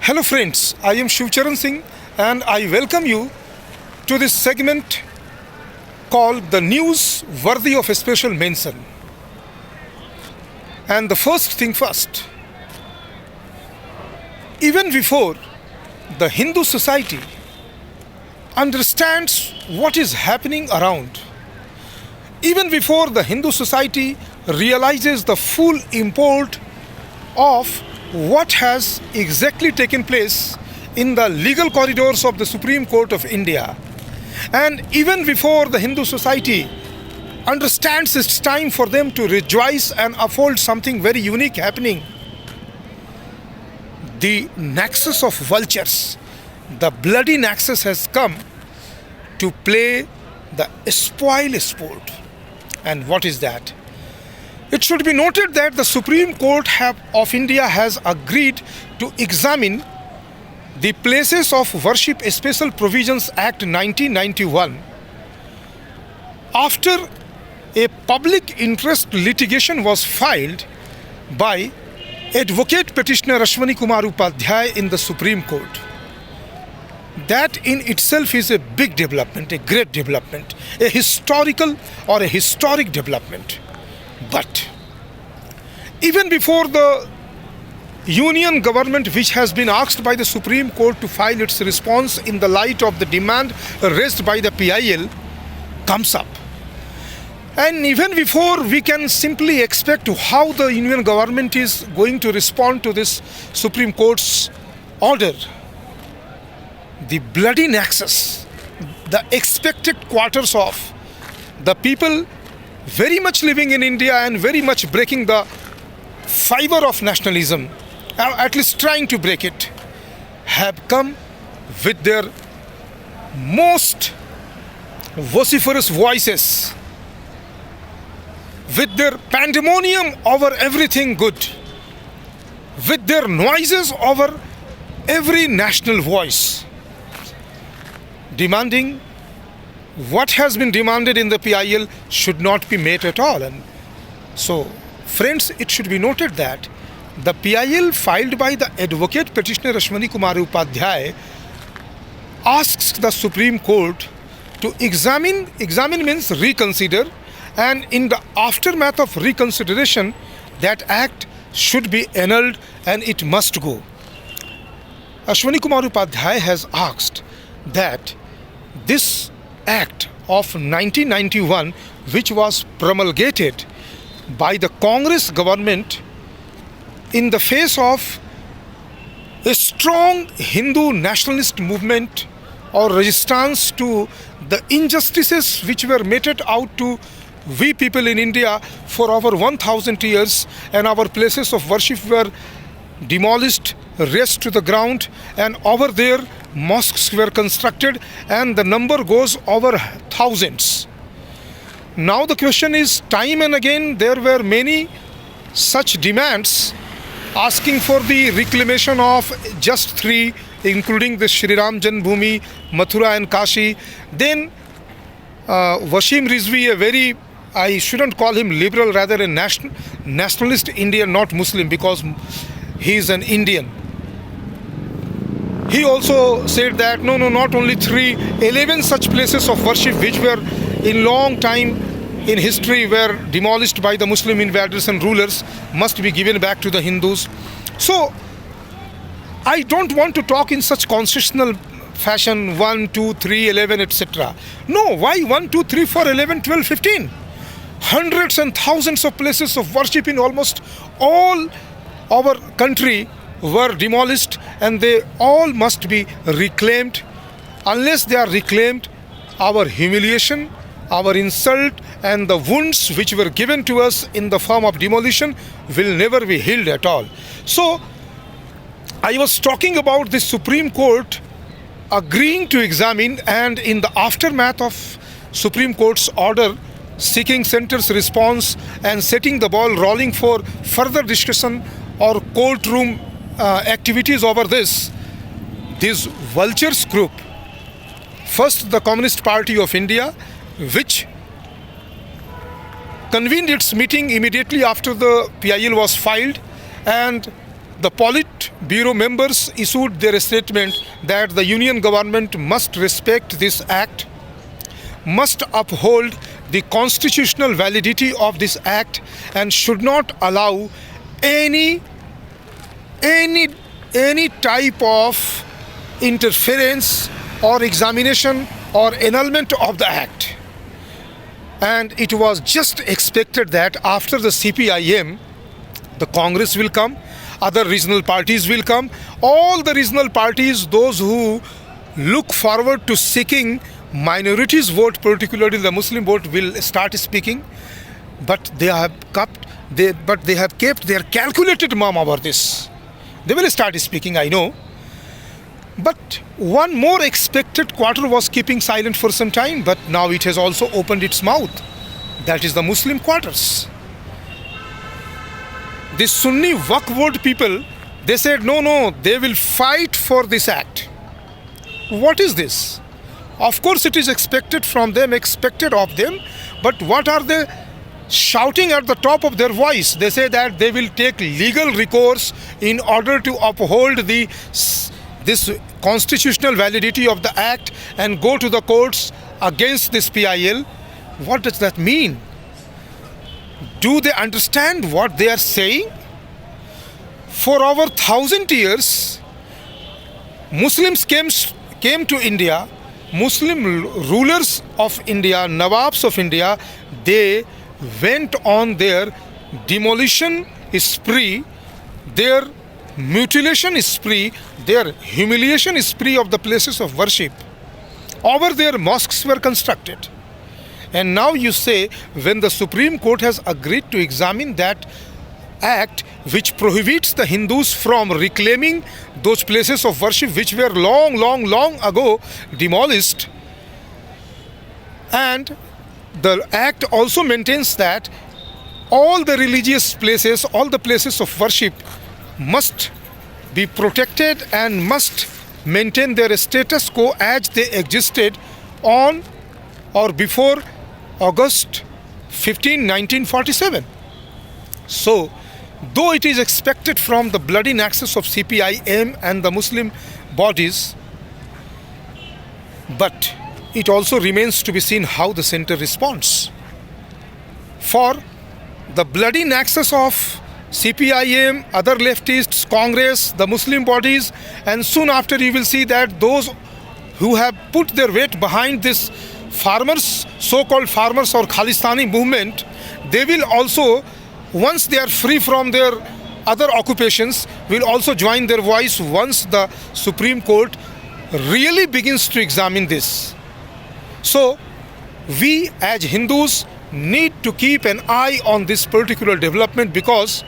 Hello friends, I am Shivcharan Singh and I welcome you to this segment called The News Worthy of a Special Mention. And the first thing first, even before the Hindu society understands what is happening around, even before the Hindu society realizes the full import of what has exactly taken place in the legal corridors of the Supreme Court of India, and even before the Hindu society understands it's time for them to rejoice and uphold something very unique happening, the nexus of vultures, the bloody nexus has come to play the spoil sport. And what is that? It should be noted that the Supreme Court of India has agreed to examine the Places of Worship Special Provisions Act 1991 after a public interest litigation was filed by Advocate Petitioner Ashwani Kumar Upadhyay in the Supreme Court. That in itself is a big development, a great development, a historic development. But even before the union government, which has been asked by the Supreme Court to file its response in the light of the demand raised by the PIL, comes up, and even before we can simply expect how the union government is going to respond to this Supreme Court's order, the bloody nexus, the expected quarters of the people very much living in India and very much breaking the fiber of nationalism, or at least trying to break it, have come with their most vociferous voices, with their pandemonium over everything good, with their noises over every national voice, demanding what has been demanded in the PIL should not be met at all. And so, friends, it should be noted that the PIL filed by the Advocate Petitioner Ashwani Kumar Upadhyay asks the Supreme Court to examine means reconsider, and in the aftermath of reconsideration, that act should be annulled and it must go. Ashwani Kumar Upadhyay has asked that this Act of 1991, which was promulgated by the Congress government in the face of a strong Hindu nationalist movement or resistance to the injustices which were meted out to we people in India for over 1,000 years, and our places of worship were demolished, razed to the ground, and over there mosques were constructed, and the number goes over thousands. Now the question is, time and again there were many such demands asking for the reclamation of just three, including the Shri Ram Janmabhoomi, Mathura and Kashi. Then Wasim Rizvi, a very, I shouldn't call him liberal, rather a nationalist Indian, not Muslim, because he is an Indian. He also said that no, not only 3, 11 such places of worship which were in long time in history were demolished by the Muslim invaders and rulers must be given back to the Hindus. So I don't want to talk in such constitutional fashion, 1, 2, 3, 11, etc. No, why 1, 2, 3, 4, 11, 12, 15? Hundreds and thousands of places of worship in almost all our country were demolished, and they all must be reclaimed. Unless they are reclaimed, our humiliation, our insult, and the wounds which were given to us in the form of demolition will never be healed at all. So I was talking about the Supreme Court agreeing to examine, and in the aftermath of Supreme Court's order seeking center's response and setting the ball rolling for further discussion or courtroom activities over this vultures group, first the Communist Party of India, which convened its meeting immediately after the PIL was filed, and the Bureau members issued their statement that the Union government must respect this act, must uphold the constitutional validity of this act, and should not allow any any any type of interference or examination or annulment of the act. And it was just expected that after the CPIM, the Congress will come, other regional parties will come, all the regional parties, those who look forward to seeking minorities vote, particularly the Muslim vote, will start speaking. But they have kept their calculated mum over this. They will start speaking, I know. But one more expected quarter was keeping silent for some time, but now it has also opened its mouth. That is the Muslim quarters. The Sunni Waqf board people, they said no, they will fight for this act. What is this? Of course it is expected of them, but what are they shouting at the top of their voice? They say that they will take legal recourse in order to uphold this constitutional validity of the act and go to the courts against this PIL. What does that mean? Do they understand what they are saying? For over 1,000 years, Muslims came to India. Muslim rulers of India, Nawabs of India, they went on their demolition spree, their mutilation spree, their humiliation spree of the places of worship. Over their mosques were constructed. And now you say, when the Supreme Court has agreed to examine that act which prohibits the Hindus from reclaiming those places of worship which were long ago demolished, and the act also maintains that all the religious places, all the places of worship must be protected and must maintain their status quo as they existed on or before August 15, 1947. So, though it is expected from the bloody nexus of CPIM and the Muslim bodies, but it also remains to be seen how the center responds. For the bloody nexus of CPIM, other leftists, Congress, the Muslim bodies, and soon after you will see that those who have put their weight behind this farmers, so-called farmers or Khalistani movement, they will also, once they are free from their other occupations, will also join their voice once the Supreme Court really begins to examine this. So, we as Hindus need to keep an eye on this particular development, because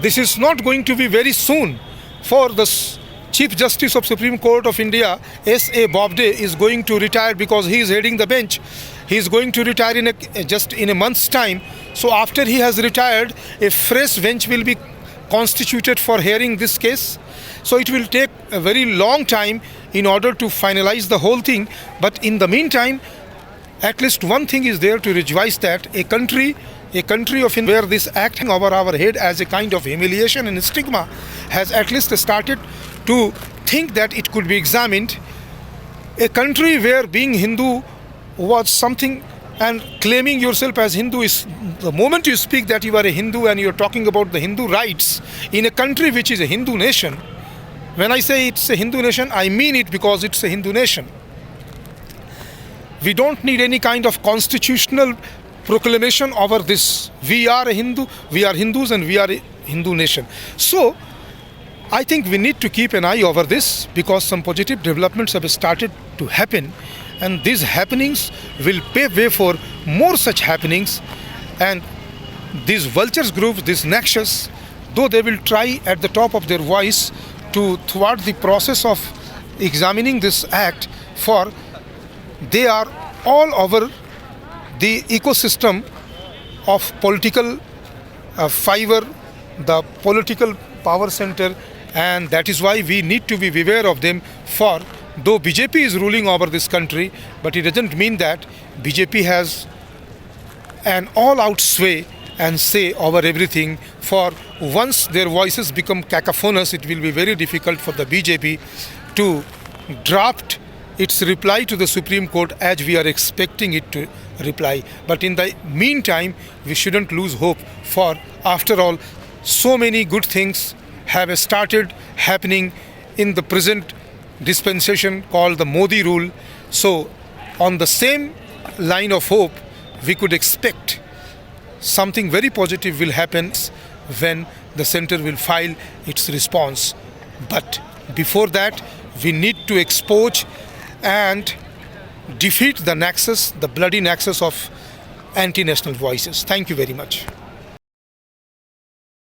this is not going to be very soon. For the Chief Justice of Supreme Court of India, S.A. Bobde, is going to retire because he is heading the bench. He is going to retire just in a month's time. So after he has retired, a fresh bench will be constituted for hearing this case. So it will take a very long time in order to finalize the whole thing. But in the meantime, at least one thing is there to rejoice, that a country of India where this act over our head as a kind of humiliation and stigma has at least started to think that it could be examined. A country where being Hindu was something, and claiming yourself as Hindu is, the moment you speak that you are a Hindu and you're talking about the Hindu rights in a country which is a Hindu nation. When I say it's a Hindu nation, I mean it because it's a Hindu nation. We don't need any kind of constitutional proclamation over this. We are Hindus and we are a Hindu nation. So, I think we need to keep an eye over this, because some positive developments have started to happen, and these happenings will pave way for more such happenings. And these vultures groups, these Nakshas, though they will try at the top of their voice to thwart the process of examining this act, for they are all over the ecosystem of political fiber, the political power center, and that is why we need to be aware of them. For though BJP is ruling over this country, but it doesn't mean that BJP has an all-out sway and say over everything. For once their voices become cacophonous, it will be very difficult for the BJP to draft its reply to the Supreme Court as we are expecting it to reply. But in the meantime, we shouldn't lose hope, for after all, so many good things have started happening in the present dispensation called the Modi rule. So on the same line of hope, we could expect something very positive will happen when the center will file its response. But before that, we need to expose and defeat the nexus, the bloody nexus of anti-national voices. Thank you very much.